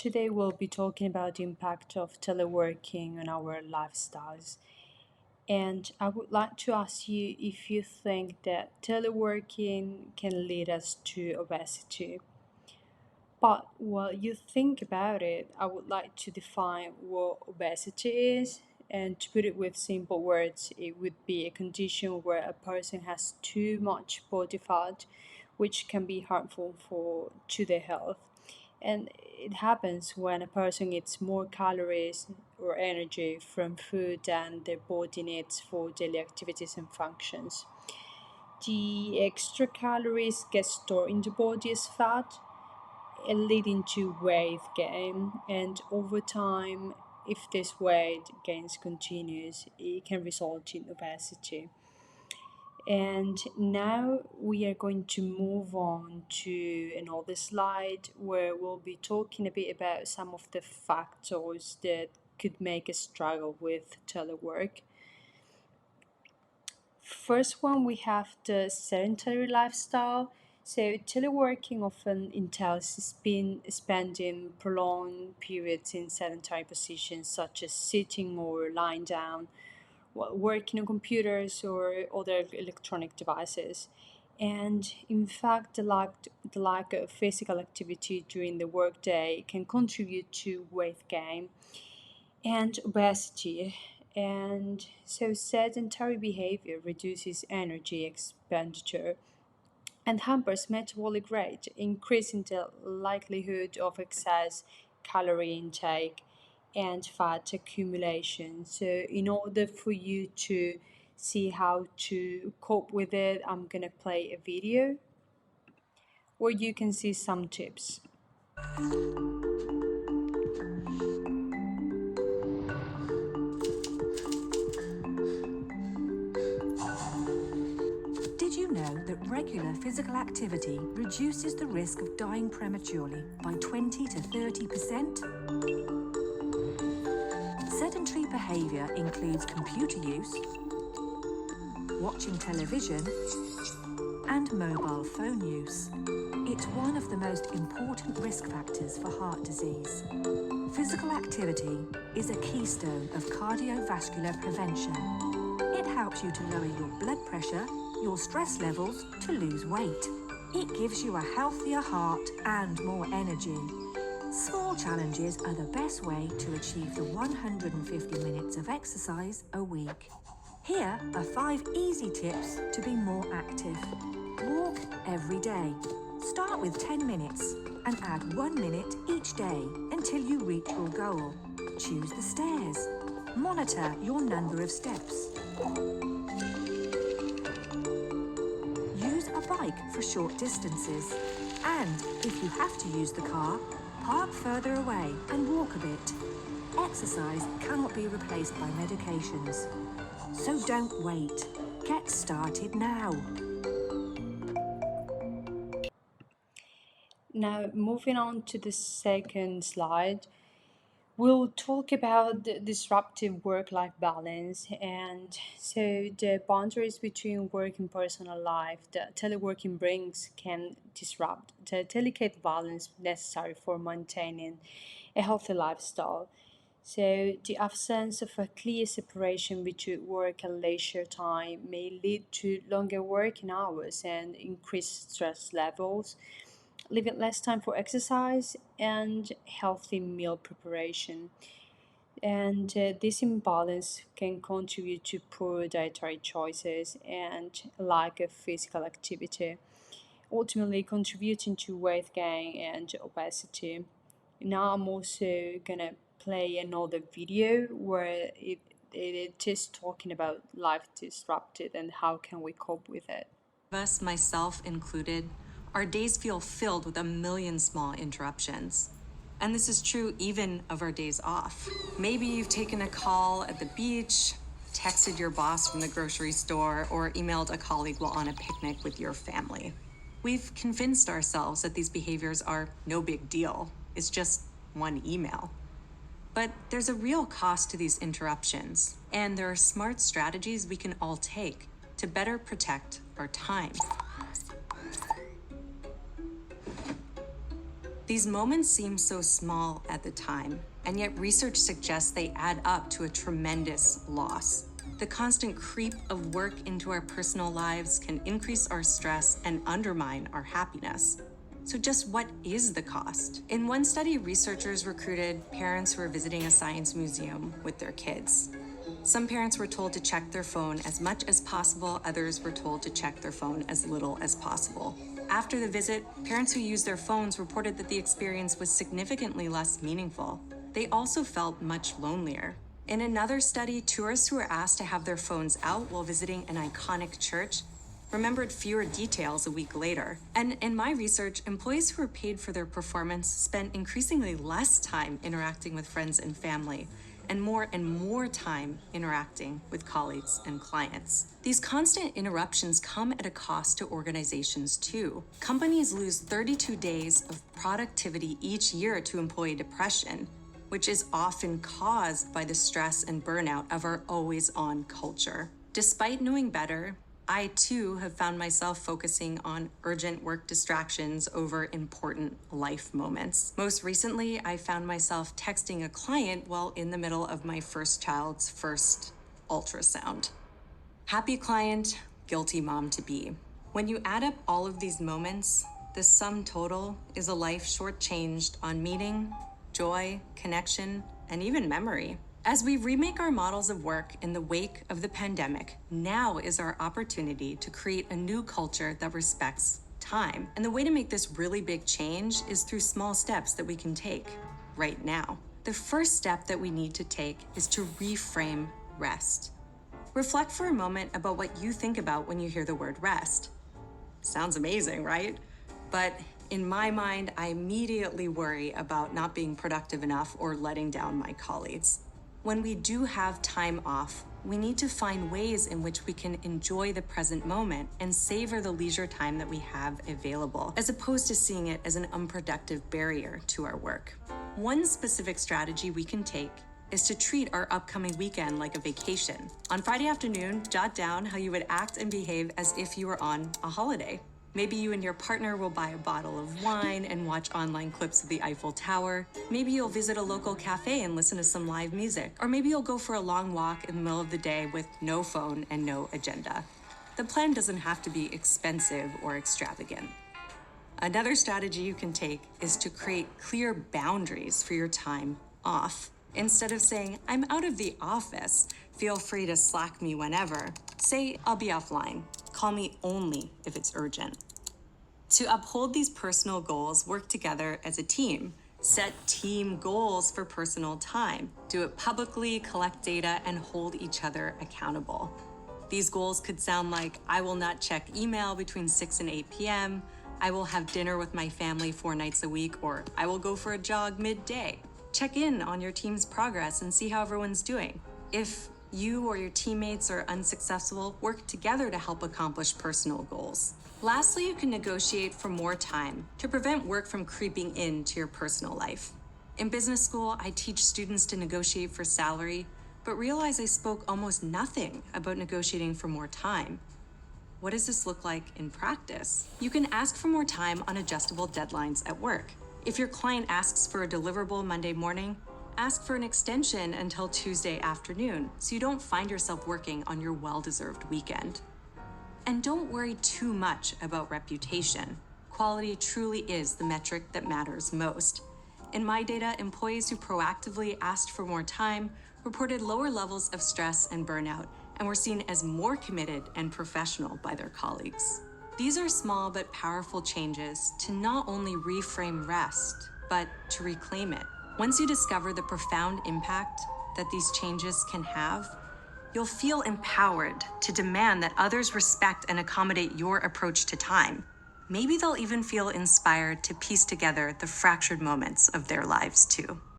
Today we'll be talking about the impact of teleworking on our lifestyles. And I would like to ask you if you think that teleworking can lead us to obesity. But while you think about it, I would like to define what obesity is. And to put it with simple words, it would be a condition where a person has too much body fat, which can be harmful to their health. And it happens when a person eats more calories or energy from food than their body needs for daily activities and functions. The extra calories get stored in the body as fat, leading to weight gain. And over time, if this weight gains continues, it can result in obesity. And now we are going to move on to another slide where we'll be talking a bit about some of the factors that could make us struggle with telework. First one, we have the sedentary lifestyle. So teleworking often entails spending prolonged periods in sedentary positions such as sitting or lying down while working on computers or other electronic devices. And in fact, the lack of physical activity during the workday can contribute to weight gain and obesity. And so, sedentary behavior reduces energy expenditure and hampers metabolic rate, increasing the likelihood of excess calorie intake and fat accumulation. So, in order for you to see how to cope with it, I'm gonna play a video where you can see some tips. Did you know that regular physical activity reduces the risk of dying prematurely by 20 to 30%? Sedentary behaviour includes computer use, watching television, and mobile phone use. It's one of the most important risk factors for heart disease. Physical activity is a keystone of cardiovascular prevention. It helps you to lower your blood pressure, your stress levels, to lose weight. It gives you a healthier heart and more energy. Small challenges are the best way to achieve the 150 minutes of exercise a week. Here are 5 easy tips to be more active. Walk every day. Start with 10 minutes and add 1 minute each day until you reach your goal. Choose the stairs. Monitor your number of steps. Use a bike for short distances. And if you have to use the car, park further away and walk a bit. Exercise cannot be replaced by medications. So don't wait. Get started now. Now, moving on to the second slide, we'll talk about the disruptive work-life balance and so the boundaries between work and personal life that teleworking brings can disrupt the delicate balance necessary for maintaining a healthy lifestyle. So the absence of a clear separation between work and leisure time may lead to longer working hours and increased stress levels, leaving less time for exercise and healthy meal preparation. And this imbalance can contribute to poor dietary choices and lack of physical activity, ultimately contributing to weight gain and obesity. Now I'm also gonna play another video where it is talking about life disrupted and how can we cope with it. Us, myself included, our days feel filled with a million small interruptions. And this is true even of our days off. Maybe you've taken a call at the beach, texted your boss from the grocery store, or emailed a colleague while on a picnic with your family. We've convinced ourselves that these behaviors are no big deal. It's just one email. But there's a real cost to these interruptions, and there are smart strategies we can all take to better protect our time. These moments seem so small at the time, and yet research suggests they add up to a tremendous loss. The constant creep of work into our personal lives can increase our stress and undermine our happiness. So just what is the cost? In one study, researchers recruited parents who were visiting a science museum with their kids. Some parents were told to check their phone as much as possible, others were told to check their phone as little as possible. After the visit, parents who used their phones reported that the experience was significantly less meaningful. They also felt much lonelier. In another study, tourists who were asked to have their phones out while visiting an iconic church remembered fewer details a week later. And in my research, employees who were paid for their performance spent increasingly less time interacting with friends and family, and more time interacting with colleagues and clients. These constant interruptions come at a cost to organizations too. Companies lose 32 days of productivity each year to employee depression, which is often caused by the stress and burnout of our always-on culture. Despite knowing better, I too have found myself focusing on urgent work distractions over important life moments. Most recently, I found myself texting a client while in the middle of my first child's first ultrasound. Happy client, guilty mom to be. When you add up all of these moments, the sum total is a life shortchanged on meaning, joy, connection, and even memory. As we remake our models of work in the wake of the pandemic, now is our opportunity to create a new culture that respects time. And the way to make this really big change is through small steps that we can take right now. The first step that we need to take is to reframe rest. Reflect for a moment about what you think about when you hear the word rest. Sounds amazing, right? But in my mind, I immediately worry about not being productive enough or letting down my colleagues. When we do have time off, we need to find ways in which we can enjoy the present moment and savor the leisure time that we have available, as opposed to seeing it as an unproductive barrier to our work. One specific strategy we can take is to treat our upcoming weekend like a vacation. On Friday afternoon, jot down how you would act and behave as if you were on a holiday. Maybe you and your partner will buy a bottle of wine and watch online clips of the Eiffel Tower. Maybe you'll visit a local cafe and listen to some live music. Or maybe you'll go for a long walk in the middle of the day with no phone and no agenda. The plan doesn't have to be expensive or extravagant. Another strategy you can take is to create clear boundaries for your time off. Instead of saying, I'm out of the office, feel free to Slack me whenever, say, I'll be offline. Call me only if it's urgent. To uphold these personal goals, work together as a team. Set team goals for personal time. Do it publicly, collect data, and hold each other accountable. These goals could sound like, I will not check email between 6 and 8 p.m., I will have dinner with my family 4 nights a week, or I will go for a jog midday. Check in on your team's progress and see how everyone's doing. If you or your teammates are unsuccessful, work together to help accomplish personal goals. Lastly, you can negotiate for more time to prevent work from creeping into your personal life. In business school, I teach students to negotiate for salary, but realize I spoke almost nothing about negotiating for more time. What does this look like in practice? You can ask for more time on adjustable deadlines at work. If your client asks for a deliverable Monday morning, ask for an extension until Tuesday afternoon so you don't find yourself working on your well-deserved weekend. And don't worry too much about reputation. Quality truly is the metric that matters most. In my data, employees who proactively asked for more time reported lower levels of stress and burnout and were seen as more committed and professional by their colleagues. These are small but powerful changes to not only reframe rest, but to reclaim it. Once you discover the profound impact that these changes can have, you'll feel empowered to demand that others respect and accommodate your approach to time. Maybe they'll even feel inspired to piece together the fractured moments of their lives too.